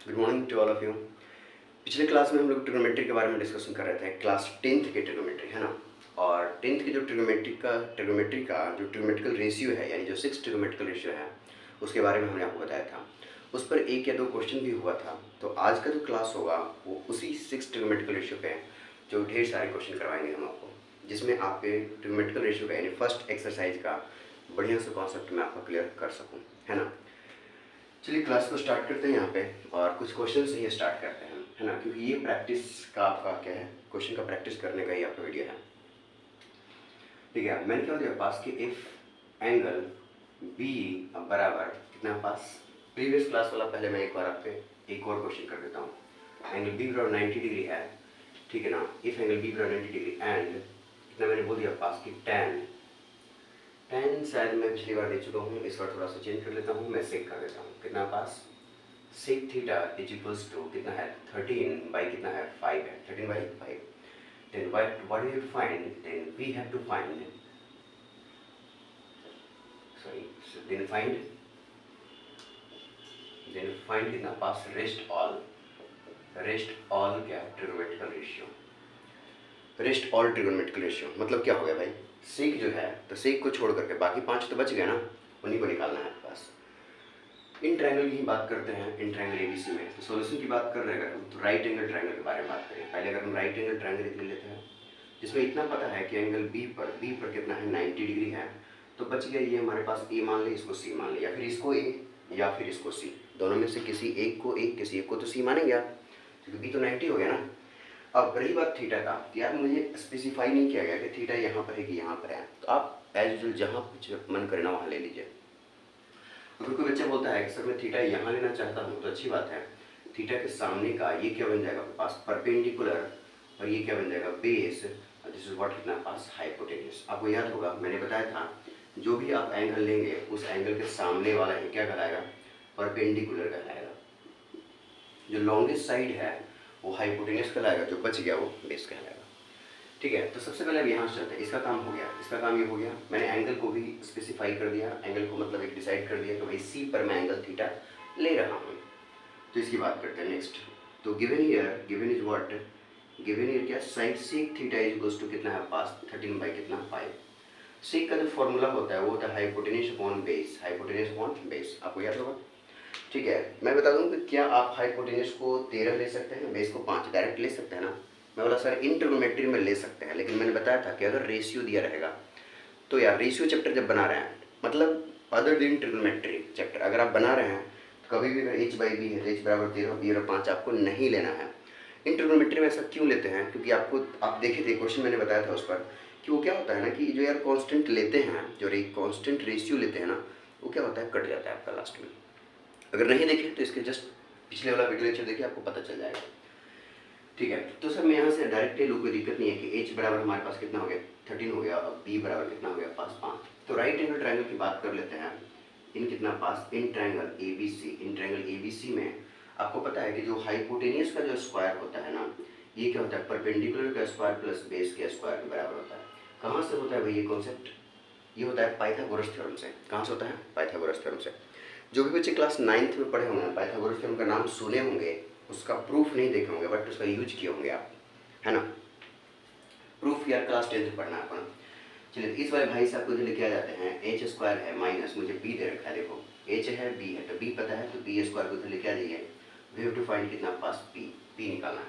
Good morning to all of you. पिछले class में हम लोग ट्रिग्नोमेट्री के बारे में डिस्कशन कर रहे थे, क्लास 10th के ट्रिग्नोमेट्री है ना। और 10th की जो ट्रिग्नोमेट्री का जो ट्रिग्नोमेट्रिकल रेशियो है, यानी जो 6 ट्रिग्नोमेट्रिकल रेशियो है, उसके बारे में हमने आपको बताया था। उस पर 1 या 2 क्वेश्चन भी हुआ था। तो आज का जो क्लास होगा वो उसी 6 ट्रिग्नोमेट्रिकल रेशियो पे जो ढेर सारे क्वेश्चन करवाएंगे हम आपको, जिसमें आपके ट्रिग्नोमेट्रिकल रेशियो का यानी फर्स्ट एक्सरसाइज का बढ़िया से कॉन्सेप्ट मैं आपको क्लियर कर सकूँ, है ना। चलिए क्लास को स्टार्ट करते हैं यहाँ पे, और कुछ क्वेश्चन से ही स्टार्ट करते हैं, है ना, क्योंकि ये प्रैक्टिस का आपका क्या है, क्वेश्चन का प्रैक्टिस करने का ही आपका वीडियो है। ठीक है, मैंने क्या दिया पास कि इफ एंगल बी बराबर कितना पास, प्रीवियस क्लास वाला पहले मैं एक बार आपके एक और क्वेश्चन कर देता हूँ। एंगल बी बराबर 90 डिग्री है, ठीक है ना। इफ एंगल बी बराबर 90 डिग्री एंड कितना मैंने बोल दिया पास कि tan शायद मैं पिछली बार दे चुका हूँ, इस बार थोड़ा सा चेंज कर लेता हूँ, मैं सेक कर देता हूँ। कितना पास sec theta is equals to कितना है 13 बाई कितना है 5 है, 13 by 5। then what do you have to find, then we have to find, sorry, so then find कितना पास रेस्ट ऑल क्या trigonometrical ratio. Rest all trigonometrical ratio मतलब क्या हो गया भाई, सेक जो है तो सेक को छोड़ करके बाकी 5 तो बच गए ना, उन्हीं को निकालना है आपके पास। इन ट्रायंगल की बात करते हैं, इन ट्रायंगल एबीसी में तो सॉल्यूशन की बात कर रहे हैं तो राइट एंगल ट्रायंगल के बारे में बात करें। पहले अगर हम राइट एंगल ट्रायंगल ले लेते हैं, जिसमें इतना पता है कि एंगल बी पर कितना है 90 डिग्री है, तो बच गया ये हमारे पास ए मान ले, इसको सी मान ले, या फिर इसको ए या फिर इसको सी, दोनों में से किसी एक को ए, किसी एक को तो सी मानेंगे आप, क्योंकि बी तो 90 हो गया ना। अब रही बात थीटा का, यार मुझे स्पेसिफाई नहीं किया गया कि थीटा यहाँ पर है कि यहाँ पर है, तो आप एज यूजुअल जहाँ कुछ मन करे ना वहाँ ले लीजिए। अगर कोई बच्चा बोलता है कि सर मैं थीटा यहाँ लेना चाहता हूँ, तो अच्छी बात है। थीटा के सामने का ये क्या बन जाएगा आपके पास परपेंडिकुलर, और ये क्या बन जाएगा बेस, दिस इज व्हाट कितना पास हाइपोटेन्यूस। आपको याद होगा मैंने बताया था जो भी आप एंगल लेंगे उस एंगल के सामने वाला है क्या कहलाएगा, परपेंडिकुलर कहलाएगा। जो लॉन्गेस्ट साइड है वो हाइपोटेन्यूस कहलाएगा, जो बच गया वो बेस कहलाएगा। ठीक है, तो सबसे पहले अब यहाँ से चलते हैं, इसका काम हो गया, इसका काम ये हो गया। मैंने एंगल को भी स्पेसिफाई कर दिया, एंगल को मतलब एक डिसाइड कर दिया कि भाई सी पर मैं एंगल थीटा ले रहा हूँ। तो इसकी बात करते हैं नेक्स्ट। तो given is what, given here क्या side sec theta is equals to कितना है पास 13 बाई कितना 5। सेक का जो फॉर्मूला होता है वो होता है hypotenuse upon base, hypotenuse upon base, आपको याद होगा। ठीक है, मैं बता दूं कि क्या आप हाइपोटेन्यूस को 13 ले सकते हैं, बेस को 5 डायरेक्ट ले सकते हैं ना। मैं बोला सर इन ट्रिग्नोमेट्री में ले सकते हैं, लेकिन मैंने बताया था कि अगर रेशियो दिया रहेगा तो यार रेशियो चैप्टर जब बना रहे हैं, मतलब अदर दिन ट्रिग्नोमेट्री चैप्टर अगर आप बना रहे हैं तो कभी भी अगर h बाई बी है तो h बराबर 13, बी बराबर 5 आपको नहीं लेना है। इन ट्रिग्नोमेट्री में ऐसा क्यों लेते हैं, क्योंकि आपको आप देखे थे क्वेश्चन मैंने बताया था उस पर कि वो क्या होता है ना कि जो यार कॉन्स्टेंट लेते हैं, जो कॉन्स्टेंट रेशियो लेते हैं ना, वो क्या होता है कट जाता है आपका लास्ट में। अगर नहीं देखे तो इसके जस्ट पिछले वाला वीडियो लेक्चर देखिए, आपको पता चल जाएगा। ठीक है, तो सर मैं यहाँ से डायरेक्ट ले लूँ, कोई दिक्कत नहीं है कि h बराबर हमारे पास कितना हो गया 13 हो गया, और b बराबर कितना हो गया पास 5। तो राइट एंगल ट्रायंगल की बात कर लेते हैं। इन कितना पास in triangle A B C में आपको पता है कि जो हाइपोटेनियस का जो स्क्वायर होता है ना, ये क्या होता है परपेंडिकुलर का स्क्वायर प्लस बेस के स्क्वायर के बराबर होता है। कहाँ से होता है भाई ये कॉन्सेप्ट, ये होता है पाइथागोरस थ्योरम से। कहाँ से होता है, पाइथागोरस थ्योरम से। जो भी बच्चे क्लास 9th में पढ़े होंगे पाइथागोरस थ्योरम का नाम सुने होंगे, उसका प्रूफ नहीं देखे होंगे बट उसका यूज किए होंगे आप, है ना। प्रूफ यार क्लास 10th पढ़ना है अपन। चलिए इस वाले भाई साहब को जो लेके आ जाते हैं, एच स्क्वायर है माइनस मुझे बी दे रखा है, देखो एच है बी है तो बी पता है, तो बी स्क्वायर को लेके आ जाइए। वी हैव टू फाइंड कितना पास पी निकालना है।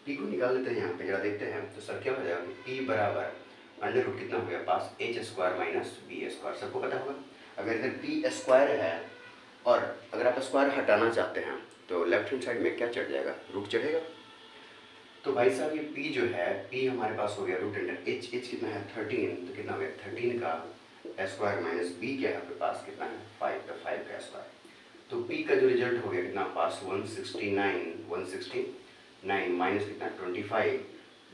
पी को निकाल लेते हैं, यहाँ पे जरा देखते हैं तो सर क्या हो जाएगा, पी बराबर अंडर रूट कितना हो गया पास H square minus B square, सबको पता होगा। अगर इधर पी स्क्वायर है और अगर आप स्क्वायर हटाना चाहते हैं तो लेफ्ट हैंड साइड में क्या चढ़ जाएगा, रूट चढ़ेगा। तो भाई साहब ये p जो है, p हमारे पास हो गया रूट अंडर h, h कितना है 13, तो कितना हो गया 13 का स्क्वायर माइनस b क्या है आपके पास कितना है 5 का 5 का स्क्वायर। तो p का जो रिजल्ट हो गया कितना पास 169 माइनस कितना 25,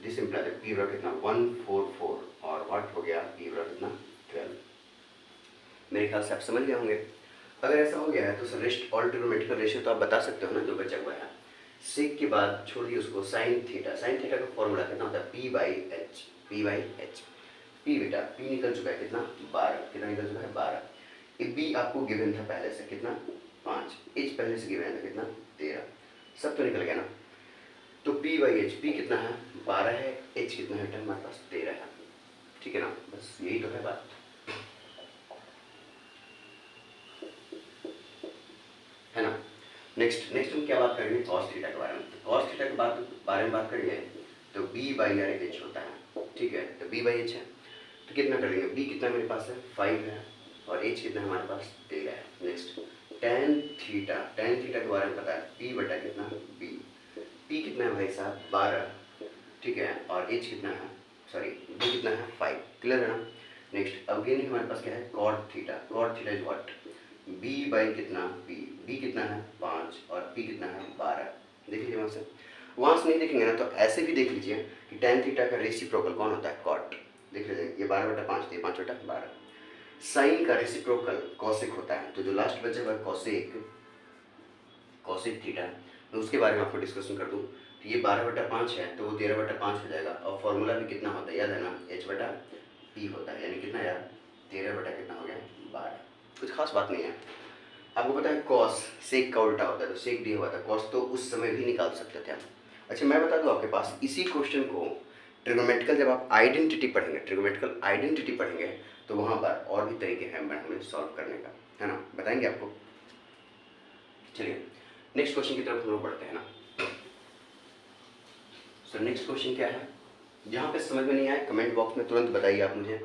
दिस इम्प्लाई दैट p बराबर कितना 144, और व्हाट हो गया p बराबर कितना 12। मेरे ख्याल से आप समझ गए होंगे। अगर ऐसा हो गया है तो sir rest all trigonometrical ratio तो आप बता सकते हो ना, जो बचा हुआ है। सेक के बाद छोड़िए उसको, साइन थीटा का फॉर्मूला कितना होता है पी बाई एच, पी बेटा पी निकल चुका है कितना 12, कितना निकल चुका है 12। बी आपको गिवन था पहले से कितना 5, एच पहले से गिवन था कितना 13, सब तो निकल गया ना। तो P बाई एच, P कितना है 12 है, H कितना है हमारे पास 13 है, ठीक है ना। बस यही तो है बात, है ना। नेक्स्ट हम क्या बात करेंगे, कॉस थीटा के बारे में। तो कॉस थीटा के बारे में बात करेंगे तो B बाई आर एच होता है, ठीक है। तो B बाई एच है तो कितना करेंगे, B कितना मेरे पास है 5 है और H कितना हमारे पास 13 है। नेक्स्ट टेन थीटा के बारे में पता है, P बटा कितना B, P कितना है भाई साहब 12, ठीक है, और H कितना है, सॉरी B कितना है 5, क्लियर है ना। नेक्स्ट अगेन हमारे पास क्या है cot theta is what, B by कितना B कितना है 5 और P कितना है 12। देखिए वहाँ से नहीं देखेंगे ना तो ऐसे भी देख लीजिए कि टेन थीटा का रेसिप्रोकल कौन होता है कॉट, देख लीजिए ये 12/5 थे, 5/12। साइन का रेसिप्रोकल कॉसिक होता है, तो जो लास्ट बचे हुआ कॉसिक थीटा, मैं उसके बारे में आपको डिस्कशन कर दूँ। तो ये 12/5 है तो वो 13/5 हो जाएगा, और फॉर्मूला भी कितना होता है याद है ना, H/P होता है, यानी कितना यार 13 कितना हो गया 12, कुछ खास बात नहीं है। आपको पता है कॉस सेक का उल्टा होता है, तो सेक दिया हुआ था, कॉस तो उस समय भी निकाल सकते थे आप। अच्छा मैं बता दूं आपके पास इसी क्वेश्चन को ट्रिग्नोमेट्रिकल जब आप ट्रिग्नोमेट्रिकल आइडेंटिटी पढ़ेंगे तो वहाँ पर और भी तरीके हैं हमें सॉल्व करने का, है ना, बताएंगे आपको। चलिए नेक्स्ट क्वेश्चन की तरफ हम लोग बढ़ते हैं ना। सर नेक्स्ट क्वेश्चन क्या है, जहाँ पे समझ में नहीं आया कमेंट बॉक्स में तुरंत बताइए आप मुझे,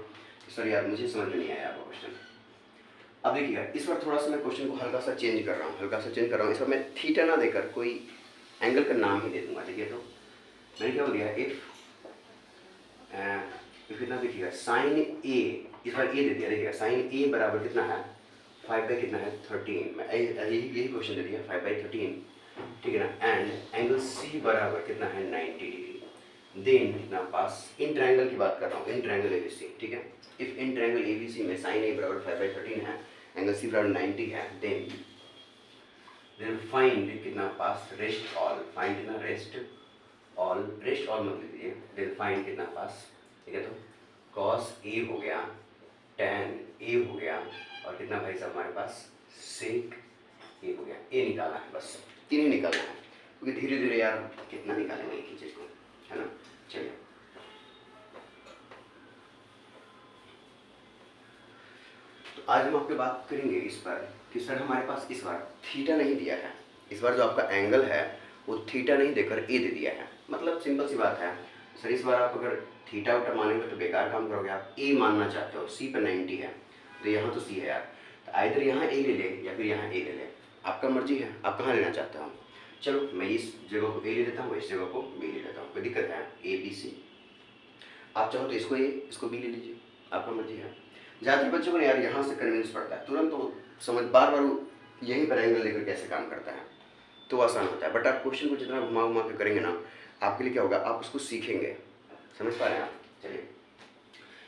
सर यार मुझे समझ में नहीं आया आपका क्वेश्चन। अब देखिएगा इस बार थोड़ा सा मैं क्वेश्चन को हल्का सा चेंज कर रहा हूँ, इस बार मैं थीटा ना देकर कोई एंगल का नाम ही दे दूंगा। देखिए तो मैंने क्या बोल दिया, इफ कितना देखिएगा साइन ए, इस बार ए दे दिया, देखिएगा साइन ए बराबर कितना है 5 बाई कितना है 13, मैं यही क्वेश्चन दे दिया 5 बाई 13, ठीक है ना। एंड एंगल सी बराबर कितना है 90 डिग्री, देन कितना पास इन ट्रायंगल की बात कर रहा हूँ, इन ट्रायंगल एबीसी, ठीक है। इफ इन ट्रायंगल एबीसी में साइन ए बराबर 5 बाई 13 है, एंगल सी बराबर 90 है, देन फाइंड कितना पास रेस्ट ऑल, फाइंड कितना रेस्ट ऑल मत लीजिए, देन फाइंड कितना पास, ठीक है। तो कॉस ए हो गया, टैन ए हो गया, और कितना भाई साहब हमारे पास सेक ए हो गया, ए निकालना है, बस तीन ही निकालना है, क्योंकि धीरे धीरे यार कितना निकालेंगे एक ही चीज़ को, है ना। चलिए तो आज हम आपके बात करेंगे इस पर कि सर हमारे पास इस बार थीटा नहीं दिया है, इस बार जो आपका एंगल है वो थीटा नहीं देकर ए दे दिया है। मतलब सिंपल सी बात है सर, इस बार आप अगर थीटा उटा मानेंगे तो बेकार काम करोगे, आप ए मानना चाहते हो, सी पर 90 है तो यहाँ तो सी है यार, तो आइधर यहाँ ए ले ले या फिर यहाँ ए ले ले, आपका मर्जी है आप कहाँ लेना चाहते हो। चलो मैं इस जगह को ए ले लेता हूँ, इस जगह को बी ले लेता हूँ, कोई दिक्कत है, ए बी सी। आप चाहो तो इसको ए इसको बी ले लीजिए, आपका मर्जी है। ज़्यादातर बच्चों को यार यहाँ से कन्विंस पड़ता है, तुरंत तो समझ बार यहीं पर एंगल लेकर कैसे काम करता है तो आसान होता है, बट आप क्वेश्चन को जितना घुमा घुमा के करेंगे ना आपके लिए क्या होगा, आप उसको सीखेंगे, समझ पा रहे हैं आप। चलिए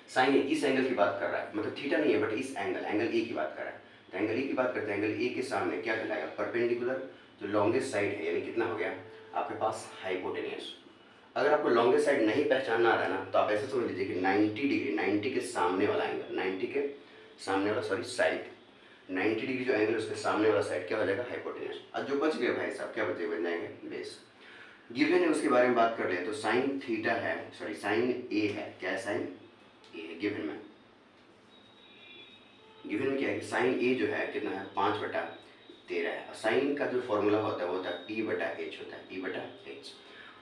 साइन ए इस एंगल की बात कर रहा है, मतलब थीटा नहीं है बट इस एंगल ए की बात कर रहा है, तो एंगल ए की बात करते हैं, एंगल ए के सामने क्या कहलाएगा परपेंडिकुलर, जो लॉन्गेस्ट साइड है, यानी कितना हो गया आपके पास हाइपोटेनियस। अगर आपको लॉन्गेस्ट साइड नहीं पहचानना आ रहा है ना तो आप ऐसे समझ लीजिए कि 90 डिग्री, 90 के सामने वाला एंगल, 90 के सामने वाला सॉरी साइड, 90 डिग्री जो एंगल है उसके सामने वाला साइड क्या हो जाएगा हाइपोटेनस। अब जो बच गए भाई साहब क्या बचे, बन जाएंगे बेस। गिवन है उसके बारे में बात कर ले तो साइन थीटा है, सॉरी साइन ए है, क्या है साइन ए है गिवन में क्या है कि साइन ए जो है कितना है 5/13 है। साइन का जो फॉर्मूला होता है वो होता है P/H होता है, P/H।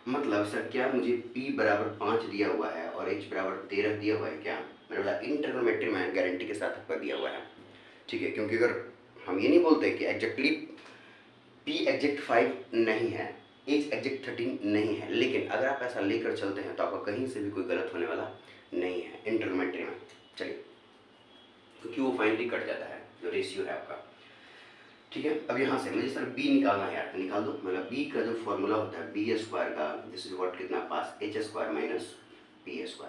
मतलब सर क्या मुझे P बराबर 5 दिया हुआ है और H बराबर 13 दिया हुआ है क्या, मैंने बोला इन ट्रिग्नोमेट्री में गारंटी के साथ आपका दिया हुआ है, ठीक है। क्योंकि अगर हम ये नहीं बोलते कि एग्जैक्टली P एग्जैक्ट 5 नहीं है, H एग्जैक्ट 13 नहीं है, लेकिन अगर आप ऐसा लेकर चलते हैं तो आपका कहीं से भी कोई गलत होने वाला नहीं है इन ट्रिग्नोमेट्री में। चलिए क्योंकि वो फाइनली कट जाता है जो रेशियो है आपका, ठीक है। अब यहाँ से मुझे सर b निकालना है यार, निकाल दो। मतलब b का जो फॉर्मूला होता है b² का, दिस इज व्हाट कितना पास h² माइनस p²,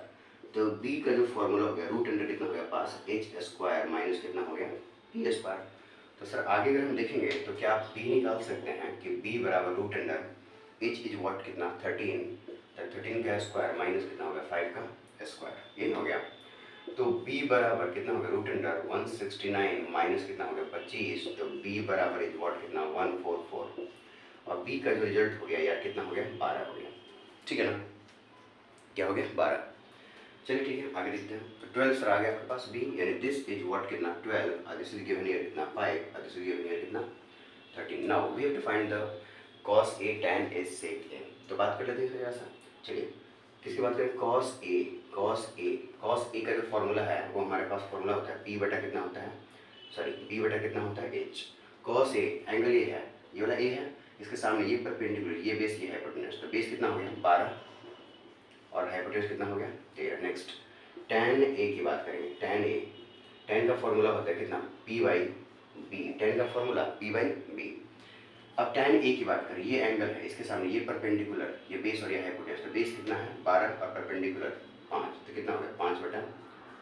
तो b का जो फॉर्मूला हो गया रूट अंडर कितना हो गया पास h² माइनस कितना हो गया p²। तो सर आगे अगर हम देखेंगे तो क्या आप b निकाल सकते हैं कि b बराबर root under h is what कितना 13, तो 13 का स्क्वायर माइनस कितना हो गया 5 का स्क्वायर, ये हो गया। तो b बराबर कितना होगा रूट अंडर 169 माइनस कितना हो गया 25, तो b बराबर इज व्हाट कितना 144। और बी का जो रिजल्ट हो गया यार कितना हो गया, 12 हो गया, ठीक है ना, क्या हो गया 12। चलिए ठीक है, आगे देखते हैं। तो 12 सर आ गया आपके पास बी, यानी दिस इज व्हाट कितना 12 और दिस इज गिवन हियर कितना 5 और दिस इज गिवन हियर कितना 13। Now we have to find the cos a tan a sec a। तो बात कर लेते हैं थोड़ा सा, चलिए किसकी बात करें, cos a। cos a का जो फॉर्मूला है वो हमारे पास फॉर्मूला होता है p बटा कितना होता है, सॉरी b बटा कितना होता है h। cos a एंगल ये है, ये वाला a है, इसके सामने ये परपेंडिकुलर, ये बेस, ये हाइपोटेन्यूज, तो बेस कितना हो गया 12 और हाइपोटेन्यूज कितना हो गया 13। नेक्स्ट tan a की बात करेंगे, tan a, tan का फॉर्मूला होता है कितना p बाई b, tan का फॉर्मूला p बाई b। अब tan a की बात करें, ये एंगल है, इसके सामने ये परपेंडिकुलर, ये बेस और ये हाइपोटेन्यूज, तो बेस कितना है 12 और परपेंडिकुलर 5, तो कितना हो गया 5 बटा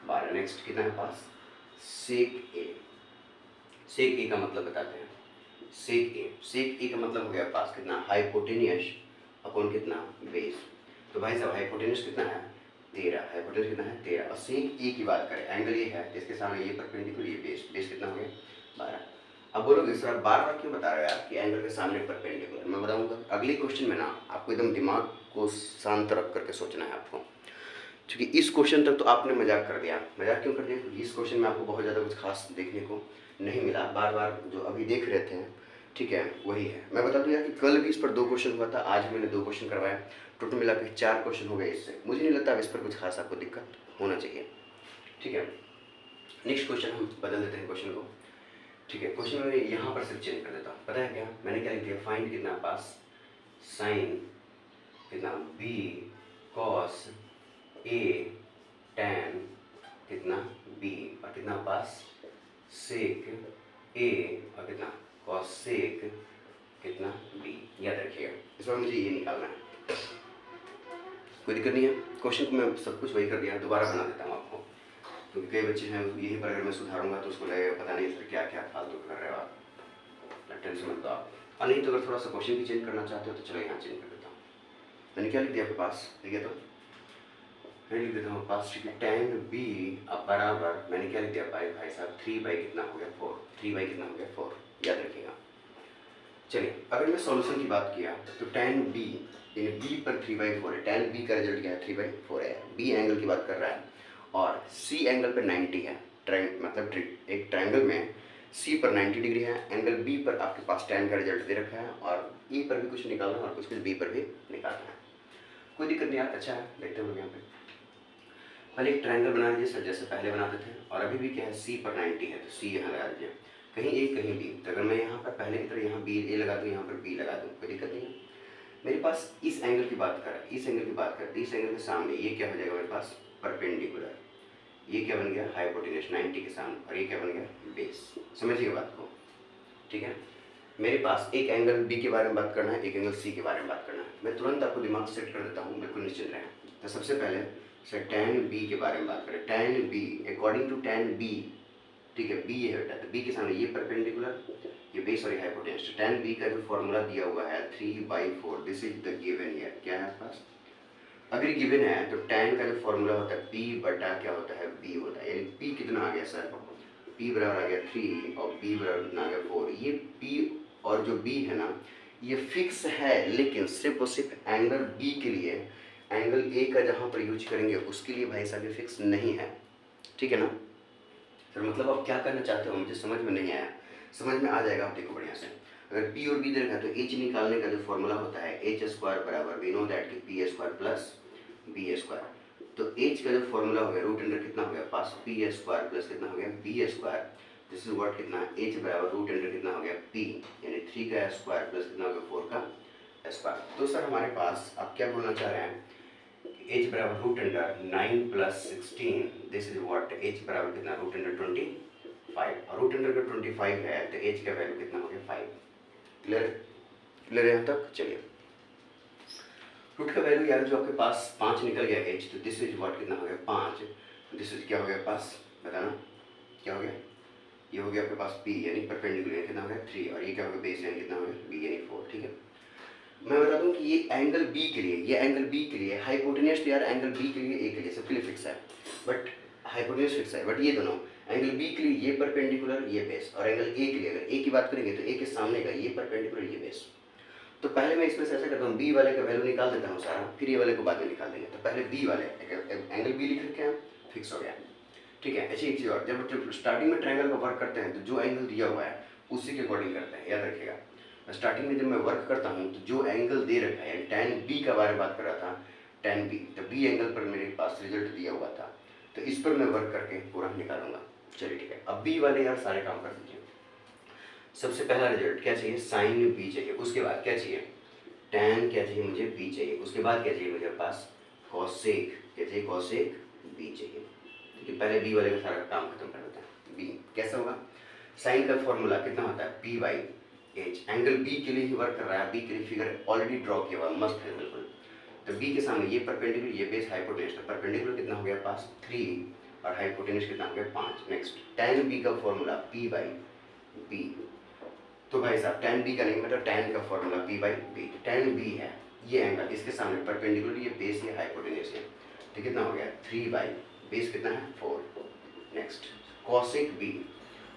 12। नेक्स्ट कितना है पास सेक a। सेक a का मतलब बताते हैं, सेक a का मतलब हो गया पास कितना हाइपोटेन्यूज अपॉन कितना बेस। तो भाई साहब हाइपोटेन्यूज कितना है 13, हाइपोटेन्यूज कितना है 13, और सेक a की बात करें, एंगल ये है जिसके सामने ये परपेंडिकुलर, ये बेस, बेस कितना हो गया 12। अब बोलोगे सर बार बार क्यों बता रहे हो यार कि एंगल के सामने परपेंडिकुलर, मैं बताऊंगा अगले क्वेश्चन में ना, आपको एकदम दिमाग को शांत रख करके सोचना है आपको, क्योंकि इस क्वेश्चन तक तो आपने मजाक कर दिया। मजाक क्यों कर दिया, क्योंकि इस क्वेश्चन में आपको बहुत ज़्यादा कुछ खास देखने को नहीं मिला, बार बार जो अभी देख रहे थे, ठीक है वही है। मैं बता दूं यार कि कल भी इस पर 2 क्वेश्चन हुआ था, आज मैंने 2 क्वेश्चन करवाया, टोटल मिला के 4 क्वेश्चन हो गए इससे। मुझे नहीं लगता अब इस पर कुछ खास आपको दिक्कत होना चाहिए, ठीक है। नेक्स्ट क्वेश्चन हम बदल देते हैं क्वेश्चन को, ठीक है। क्वेश्चन में यहाँ पर सिर्फ चेंज कर देता हूँ, पता है क्या मैंने क्या लिख दिया, फाइंड कितना पास साइन कितना बी कॉस ए टैन कितना बी और कितना पास सेक ए और कितना कॉस सेक कितना बी। याद रखिएगा, इस बार मुझे ये निकालना है, कोई दिक्कत नहीं है। क्वेश्चन को मैं सब कुछ वही कर दिया, दोबारा बना देता हूँ आपको, क्योंकि कई बच्चे हैं यही पर अगर मैं सुधारूंगा तो उसको लगेगा पता नहीं सर क्या क्या फालतू कर रहे हो आप, टेंशन मत लो आप। और नहीं तो अगर थोड़ा सा क्वेश्चन भी चेंज करना चाहते हो तो चलो यहाँ चेंज कर देता हूँ। मैंने क्या लिख दिया आपके पास, देखिए तो मैं लिख देता हूँ पास, ठीक है। टैन बी अब बराबर मैंने क्या लिख दिया भाई साहब 3 बाई कितना हो गया 4, 3 बाई कितना हो गया 4, याद रखिएगा। चलिए अगर मैं सॉल्यूशन की बात किया तो टैन बी यानी बी पर 3/4 है, टैन बी का रिजल्ट क्या है 3/4 है, बी एंगल की बात कर रहा है और सी एंगल पर 90 है, मतलब एक ट्रायंगल में सी पर 90 डिग्री है, एंगल बी पर आपके पास टैन का रिजल्ट दे रखा है और ई पर भी कुछ निकालना है और कुछ बी पर भी निकालना है। कोई दिक्कत नहीं यार, अच्छा है, देखते हैं यहाँ पे। पहले एक ट्रायंगल बना लीजिए सर, जैसे पहले बनाते थे, और अभी भी क्या है सी पर 90 है तो सी यहाँ लगा दीजिए, कहीं ए कहीं बी, तो अगर मैं यहाँ पर पहले की तरह यहाँ बी ए लगा दूँ, यहाँ पर बी लगा दूँ, कोई दिक्कत नहीं है। मेरे पास इस एंगल की बात करें, इस एंगल की बात करें, इस एंगल के सामने ये क्या हो जाएगा मेरे पास परपेंडिकुलर, ये क्या बन गया हाइपोटेन्यूज 90 के सामने, और ये क्या बन गया बेस। समझिए बात को, ठीक है। मेरे पास एक एंगल बी के बारे में बात करना है, एक एंगल सी के बारे में बात करना है, मैं तुरंत आपको दिमाग सेट कर देता हूँ, बिल्कुल निश्चिंत रहें। तो सबसे पहले सर टैन बी के बारे में बात करें, tan B according to tan B, ठीक है, बी ये बेटा, तो बी के सामने ये परपेंडिकुलर, ये बेस और ये हाइपोटेन्यूज, टैन बी का जो फॉर्मूला दिया हुआ है 3/4, this is the given here, क्या है आपके पास, अगर गिवन है तो टैन का जो फॉर्मूला होता है पी बटा क्या होता है बी होता है, यानी पी कितना आ गया सर, पी बराबर आ गया 3 और बी बराबर कितना आ गया 4। ये पी और जो बी है ना ये फिक्स है, लेकिन सिर्फ और सिर्फ एंगल बी के लिए, एंगल ए का जहाँ पर यूज करेंगे उसके लिए भाई साहब ये फिक्स नहीं है, ठीक है ना सर। मतलब आप क्या करना चाहते हो मुझे समझ में नहीं आया, समझ में आ जाएगा आप देखो बढ़िया से। अगर पी और बी दे रखा है तो एच निकालने का जो फॉर्मूला होता है एच स्क्वायर बराबर वी नो दैट कि P square plus B square, तो एच का जो फॉर्मूला हो गया रूट अंडर कितना हो गया पास पी स्क्वायर प्लस कितना हो गया B square, this is what कितना एच बराबर रूट अंडर कितना हो गया पी, यानी 3 का स्क्वायर प्लस कितना हो गया 4 का स्क्वायर। तो सर हमारे पास आप क्या बोलना चाह रहे हैं, एच बराबर root under 9 plus 16, this is what H बराबर कितना रूट अंडर 25, और रूट अंडर का 25 है तो एच का वैल्यू कितना हो गया 5। क्लियर क्लियर यहाँ तक। चलिए रूट का वैल्यू यार जो आपके पास 5 निकल गया एच, तो दिस इज व्हाट कितना हो गया 5, दिस इज क्या हो गया पास बताना क्या हो गया, ये हो गया आपके पास पी यानी परपेंडिकुलर कितना हो गया 3, और ये क्या हो गया बेस यानी कितना हो गया बी यानी 4, ठीक है। मैं बता दूं कि ये एंगल बी के लिए, ये एंगल बी के लिए हाइपोटेन्यूज यार एंगल बी के लिए ए के लिए सबके लिए फिक्स है, बट हाइपोटेन्यूज फिक्स है, बट ये दोनों एंगल बी के लिए ये परपेंडिकुलर ये बेस, और एंगल ए के लिए अगर ए की बात करेंगे तो ए के सामने का ये परपेंडिकुलर ये बेस। तो पहले मैं इसमें से ऐसा करता हूँ, बी वाले का वैल्यू निकाल देता हूँ सारा, फिर ये वाले को बाद में निकाल देंगे। तो पहले बी वाले एंगल बी लिख रखे हैं, फिक्स हो गया, ठीक है। ऐसी एक चीज़ और, जब स्टार्टिंग में ट्रायंगल का वर्क करते हैं तो जो एंगल दिया हुआ है उसी के अकॉर्डिंग करते हैं, याद रखिएगा। स्टार्टिंग में जब मैं वर्क करता हूँ तो जो एंगल दे रखा है, tan बी का बारे में बात कर रहा था, tan बी, तो बी एंगल पर मेरे पास रिजल्ट दिया हुआ था, तो इस पर मैं वर्क करके पूरा निकालूंगा। चलिए ठीक है, अब बी वाले यार सारे काम कर दीजिए। सबसे पहला रिजल्ट क्या चाहिए, साइन बी चाहिए, उसके बाद क्या चाहिए, tan क्या चाहिए मुझे, बी चाहिए, उसके बाद क्या चाहिए मुझे पास, कॉसेक, क्या चाहिए, कॉसेक बी चाहिए। ठीक है, पहले बी वाले का सारा काम खत्म कर देते हैं। बी कैसे होगा, साइन का फॉर्मूला कितना होता है, P by H, angle B के लिए ही वर्क कर रहा है, बी के लिए फिगर ऑलरेडी ड्रॉ किया हुआ, मस्त है बिल्कुल। तो बी के सामने ये परपेंडिकुलर, ये बेस, हाइपोटेन्यूज, तो परपेंडिकुलर कितना हो गया पास 3 और हाइपोटेन्यूज कितना हो गया 5। नेक्स्ट tan बी का फॉर्मूला पी बाई बी, तो भाई साहब tan बी का नहीं मतलब tan का formula P by B, tan B है ये एंगल, इसके सामने परपेंडिकुलर, ये बेस, ये हाइपोटेन्यूज है, तो कितना हो गया 3 बाई बेस कितना है 4। नेक्स्ट कॉसेक बी,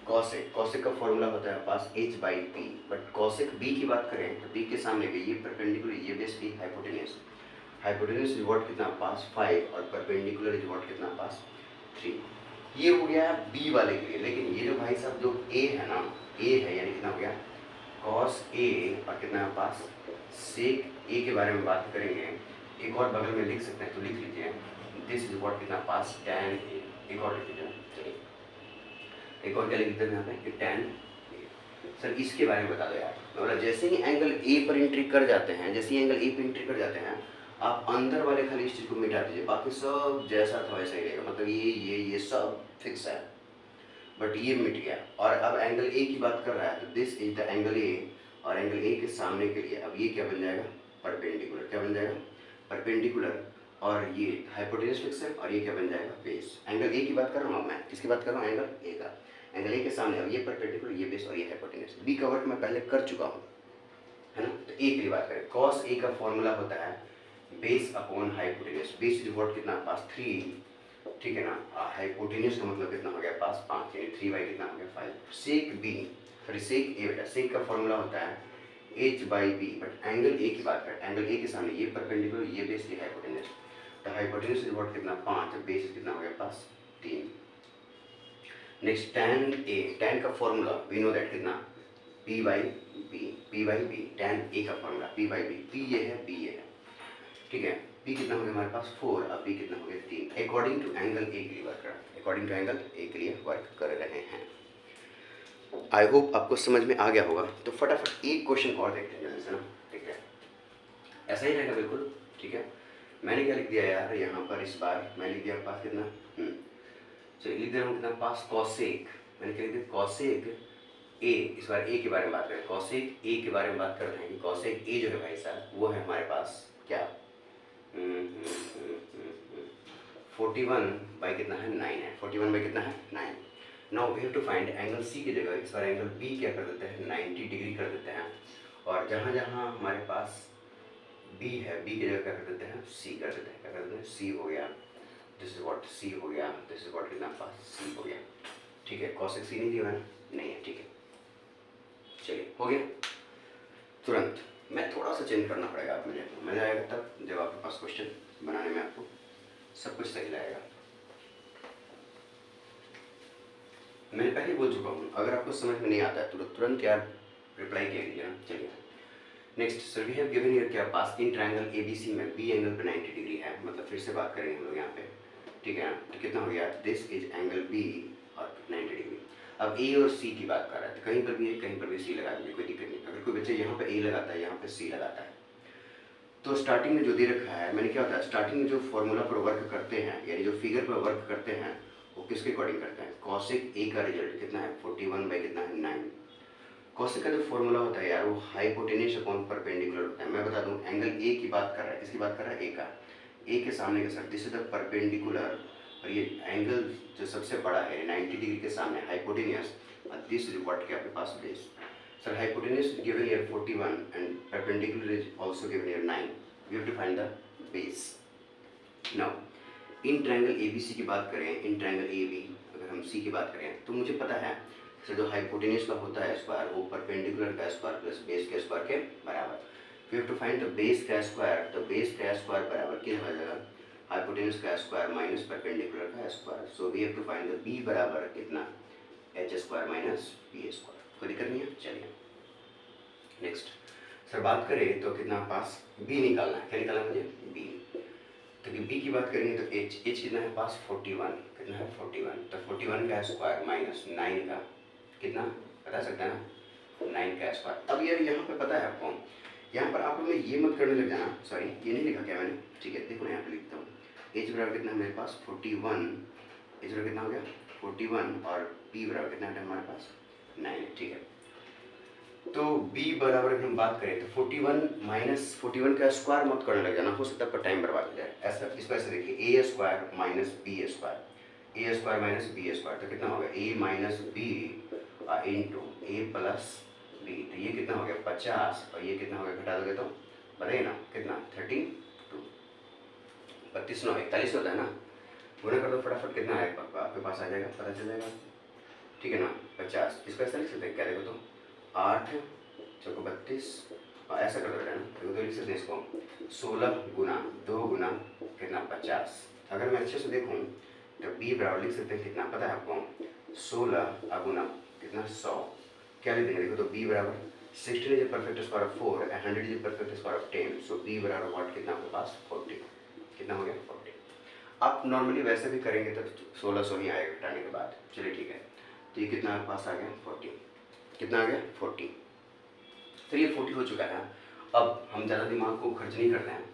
कॉसेक का फॉर्मूला होता है पास h by P, but cosec B की बात करें तो बी के सामने के ये परपेंडिकुलर, ये बेस, ये हाइपोटेन्यूज, हाइपोटेन्यूज इज व्हाट कितना पास 5 और परपेंडिकुलर इज व्हाट कितना पास 3। ये हो गया बी वाले के लिए। लेकिन ये जो भाई साहब जो ए है ना, ए है यानी कितना हो गया कॉस ए और कितना है पास सेक ए के बारे में बात करेंगे। एक और बगल में लिख सकते हैं तो लिख लीजिए, दिस इज व्हाट कितना पास tan ए। एक और लिख लीजिए, चलिए एक और क्या लिख देते हैं यहाँ पे कि tan ए। सर इसके बारे में बता दो यार, मतलब जैसे ही एंगल ए पर एंट्री कर जाते हैं, जैसे ही एंगल ए पर एंट्री कर जाते हैं, आप अंदर वाले खाली इस चीज़ को मिटा दीजिए, बाकी सब जैसा था वैसा ही रहेगा, मतलब ये सब फिक्स है, बट ये मिट गया। और अब एंगल ए की बात कर रहा है तो this is the angle A, और एंगल ए के सामने के लिए अब ये क्या बन जाएगा परपेंडिकुलर, क्या बन जाएगा परपेंडिकुलर, और ये हाइपोटेन्यूज फिक्स है, और ये क्या बन जाएगा बेस। एंगल ए की बात कर रहा हूँ मैं, किसकी बात कर रहा हूँ, एंगल ए का, एंगल ए के सामने अब ये परपेंडिकुलर, ये बेस और ये हाइपोटेन्यूज। बी का वर्क मैं पहले कर चुका हूँ, है ना। तो ए की बात करें, कॉस ए का फॉर्मूला होता है base upon hypotenuse, base is what कितना पास 3, ठीक है ना, हाइपोटेन्यूज का मतलब कितना हो गया पास 5, यानी 3 बाई कितना हो गया 5। सेक बी, सॉरी सेक ए बेटा, सेक का फॉर्मूला होता है h by B, but angle A की बात करें, एंगल ए के सामने ये परपेंडिकुलर, ये बेस, ये हाइपोटेन्यूज, तो हाइपोटेन्यूज इज व्हाट कितना 5, बेस कितना हो गया पास 3। नेक्स्ट tan ए, tan का फॉर्मूला वी नो दैट कितना p by B, p by B, tan A का formula p by B, p ये है b ये है, ठीक है। p कितना हो गया हमारे पास 4, अब b कितना हो गया 3, अकॉर्डिंग टू एंगल ए के लिए वर्क कर रहा है, अकॉर्डिंग टू एंगल ए के लिए वर्क कर रहे हैं। आई होप आपको समझ में आ गया होगा। तो फटाफट एक क्वेश्चन और देखते हैं जल्दी से ना, ठीक है, ऐसा ही रहेगा बिल्कुल, ठीक है। मैंने क्या लिख दिया यार यहाँ पर, इस बार मैं लिख दिया पास कितना, चलिए लिख दे रहा हूँ कितना पास कॉसेक, मैंने क्या लिख दिया कॉसेक ए, इस बार ए के बारे में बात करें, कॉसेक ए के बारे में बात करते हैं कि कॉसेक ए जो है भाई साहब वो है हमारे पास क्या 41 बाई कितना है 9 है, 41 बाई कितना है 9। Now we have to find angle C की जगह इस बार एंगल बी क्या कर देते हैं 90 डिग्री कर देते हैं, और जहाँ जहाँ हमारे पास बी है बी की जगह क्या कर देते हैं सी कर देते हैं, क्या कर देते हैं सी हो गया, दिस इज व्हाट सी हो गया, दिस इज व्हाट कितना पास सी हो गया, ठीक है। कॉसेक सी नहीं दिया मैंने, नहीं है, ठीक है। चलिए हो गया तुरंत। मैं थोड़ा सा चेंज करना पड़ेगा, आप मुझे मजा आएगा तब जब आपके पास क्वेश्चन बनाने में आपको सब कुछ सही लगेगा। मैंने पहले बोल चुका हूँ, अगर आपको समझ में नहीं आता है तो तुरंत यार रिप्लाई किया कीजिए ना। चलिए next, sir we have given here क्या पास इन ट्रायंगल एबीसी में बी एंगल पे 90 डिग्री है, मतलब फिर से बात करेंगे हम लोग यहाँ पे, ठीक है। तो कितना हो गया, दिस इज एंगल बी और 90 डिग्री। अब ए और सी की बात कर रहा है, तो कहीं पर भी ए कहीं पर भी सी लगा दीजिए, कोई दिक्कत नहीं। अगर कोई बच्चा यहाँ पे ए लगाता है यहाँ पे सी लगाता है, तो स्टार्टिंग में जो दे रखा है मैंने क्या होता है, स्टार्टिंग में जो फॉर्मूला पर वर्क करते हैं यानी जो फिगर पर वर्क करते हैं वो किसके अकॉर्डिंग करते हैं, कॉसेक ए का रिजल्ट कितना है 41 बाई कितना है 9। कॉसेक का जो फॉर्मूला होता है यार वो हाइपोटेन्यूज अपॉन परपेंडिकुलर होता है। मैं बता दूं एंगल ए की बात कर रहा है, किसकी बात कर रहा है ए का, ए के सामने के साथ दिस इज द परपेंडिकुलर, और ये एंगल जो सबसे बड़ा है 90 डिग्री के सामने हाइपोटेन्यूज, और दिस इज व्हाट के आपके पास base. Sir hypotenuse is given here 41 and perpendicular is also given here 9, we have to find the base. Now in triangle ABC की बात करें, इन ट्रायंगल एबी अगर हम सी की बात करें तो मुझे पता है सर जो हाइपोटेन्यूज का होता है स्क्वायर वो परपेंडिकुलर का स्क्वायर प्लस बेस के स्क्वायर के बराबर। We have to find the base का स्क्वायर, तो बेस का स्क्वायर बराबर क्या हो जाएगा, हाइपोटेन्यूज का स्क्वायर माइनस परपेंडिकुलर का square. So we have to find the B बराबर कितना, H square minus B square. कोई दिक्कत नहीं है। चलिए नेक्स्ट सर बात करें तो कितना पास बी निकालना है, क्या निकालना है मुझे, बी। तो बी की बात करेंगे तो एच कितना है पास 41, कितना है 41, तो 41 का स्क्वायर माइनस 9 का कितना बता सकते हैं ना, 9 का स्क्वायर। अब यार यहाँ पे पता है आपको, यहाँ पर आप लोग ये मत करने लग जाना, सॉरी ये नहीं लिखा क्या मैंने, ठीक है देखो यहाँ पे लिखता हूँ, एच बराबर कितना है मेरे पास 41, एच बराबर कितना हो गया 41 और पी बराबर कितना है हमारे पास 9, ठीक है। तो b बराबर अगर हम बात करें तो 41 माइनस 41 का स्क्वायर मत करने लग जाना, हो सकता है आपका टाइम बर्बाद हो जाए। ऐसा इसको ऐसे देखिए, A square minus B square, A square minus B square, तो कितना होगा a minus B into A plus B, तो ये कितना हो गया 50 और ये कितना हो गया घटा दोगे तो बताइए ना कितना 32, 32 9 41 होता है ना, गुणा कर दो फटाफट, कितना है आपके पास आ जाएगा, पता चल जाएगा, ठीक है ना 50। इसको ऐसा लिख सकते हैं, क्या देखो तो 8 चौको 32 और ऐसा कर दो ना, तो लिख सकते हैं इसको 16 गुना 2 गुना कितना 50। अगर मैं अच्छे से देखूँ तो b बराबर लिख सकते हैं कितना पता है आपको 16 गुना कितना 100, क्या लिख देंगे देखो तो b बराबर 16 is perfect square of 4 and 100 is perfect square of 10, so b बराबर व्हाट कितना आपके पास 40, कितना हो गया 40। आप नॉर्मली वैसे भी करेंगे तो 1600 ही आएगा घटाने के बाद, चलिए ठीक है। तो ये कितना आपके पास आ गया 40, कितना आ गया 40, तो ये 40 हो चुका है। अब हम ज़्यादा दिमाग को खर्च नहीं करते हैं,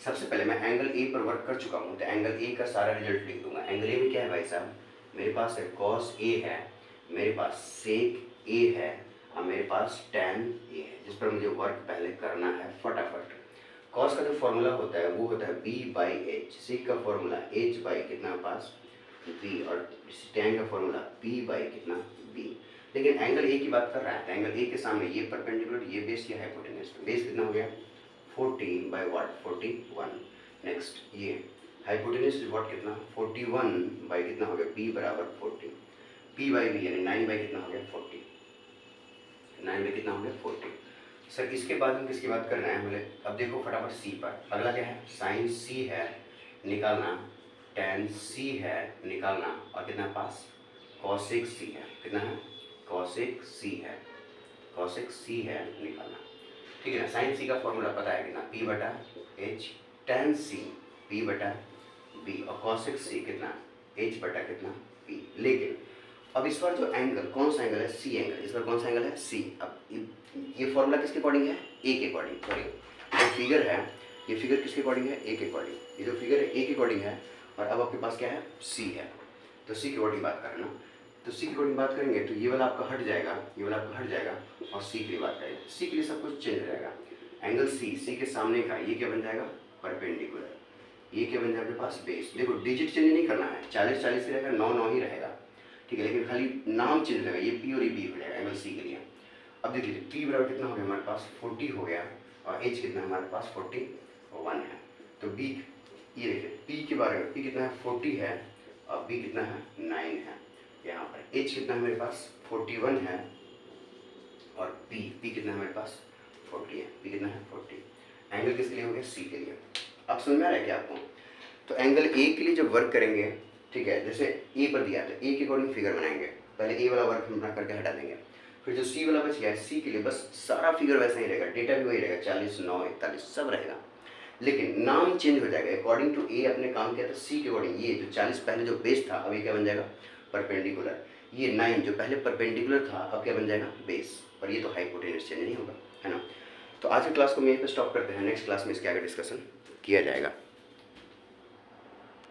सबसे पहले मैं एंगल ए पर वर्क कर चुका हूँ, तो एंगल ए का सारा रिजल्ट लिख दूंगा। एंगल ए में क्या है भाई साहब, मेरे पास है कॉस ए है, मेरे पास सेक ए है और मेरे पास टैन ए है, जिस पर मुझे वर्क पहले करना है फटाफट। कॉस का जो फॉर्मूला होता है वो होता है बी बाई एच, सेक का फॉर्मूला एच बाई कितना पास बी और टैन का फॉर्मूला बी बाई कितना बी। लेकिन एंगल ए की बात कर रहा है, तो एंगल ए के सामने ये परपेंडिकुलर, ये बेस, ये हाइपोटेन्यूज, बेस कितना हो गया 40 बाई वाट 41। नेक्स्ट ये हाइपोटेन्यूज वाट कितना 41 बाई कितना हो गया b बराबर 40, p बाई b यानी 9 बाई कितना हो गया 40, 9 बाई कितना हो गया 40। सर इसके बाद हम किसकी बात कर रहे हैं, बोले अब देखो फटाफट c पर, अगला क्या है साइन c है निकालना, tan c है निकालना और कितना पास cosec c है, कितना है cosec c है, cosec c है निकालना, ठीक है ना। साइन सी का फॉर्मूला पता है कितना p बटा h, tan c p बटा b और cosec c कितना h बटा कितना p। लेकिन अब इस बार जो एंगल कौन सा एंगल है c एंगल, इस बार कौन सा एंगल है c। अब ये फॉर्मूला किसके अकॉर्डिंग है a के अकॉर्डिंग, सॉरी जो फिगर है ये फिगर किसके अकॉर्डिंग है a के अकॉर्डिंग, ये जो फिगर है a के अकॉर्डिंग है और अब आपके पास क्या है c है, तो c के अकॉर्डिंग बात करना, तो c के अकॉर्डिंग बात करेंगे तो ये वाला आपका हट जाएगा, ये वाला आपका हट जाएगा और c के लिए बात करेंगे, c के लिए सब कुछ चेंज हो जाएगा। एंगल c के सामने का ये क्या बन जाएगा परपेंडिकुलर, ये क्या बन जाएगा आपके पास बेस। देखो डिजिट चेंज नहीं करना है, 40 40 ही रहेगा, 9 9 ही रहेगा, ठीक है, लेकिन खाली नाम चेंज रहेगा, ये p और ये b हो जाएगा एंगल c के लिए। अब देखिए p बराबर कितना हो गया हमारे पास 40 हो गया और h कितना हमारे पास 41 है, तो b ये देखिए p के बारे में p कितना है 40 है और b कितना है 9 है, यहाँ पर h कितना है मेरे पास 41 है और p कितना है मेरे पास 40 है, p कितना है 40। एंगल किसके लिए हो गया c के लिए। अब समझ में आ रहा है क्या आपको, तो एंगल a के लिए जब वर्क करेंगे, ठीक है, जैसे a पर दिया तो a के अकॉर्डिंग फिगर बनाएंगे, पहले a वाला वर्क हम बना करके हटा देंगे, फिर जो c वाला बच गया है c के लिए बस सारा फिगर वैसा ही रहेगा, डेटा भी वही रहेगा 40 9 41 सब रहेगा, लेकिन नाम चेंज हो जाएगा अकॉर्डिंग टू a अपने काम किया था c के अकॉर्डिंग। ये जो 40 पहले जो बेस था अब ये क्या बन जाएगा परपेंडिकुलर, ये 9 जो पहले परपेंडिकुलर था अब क्या बन जाएगा बेस, और ये तो हाइपोटेन्यूज चेंज नहीं होगा, है ना। तो आज की क्लास को हम यहीं पे स्टॉप करते हैं, नेक्स्ट क्लास में इसके आगे डिस्कशन किया जाएगा।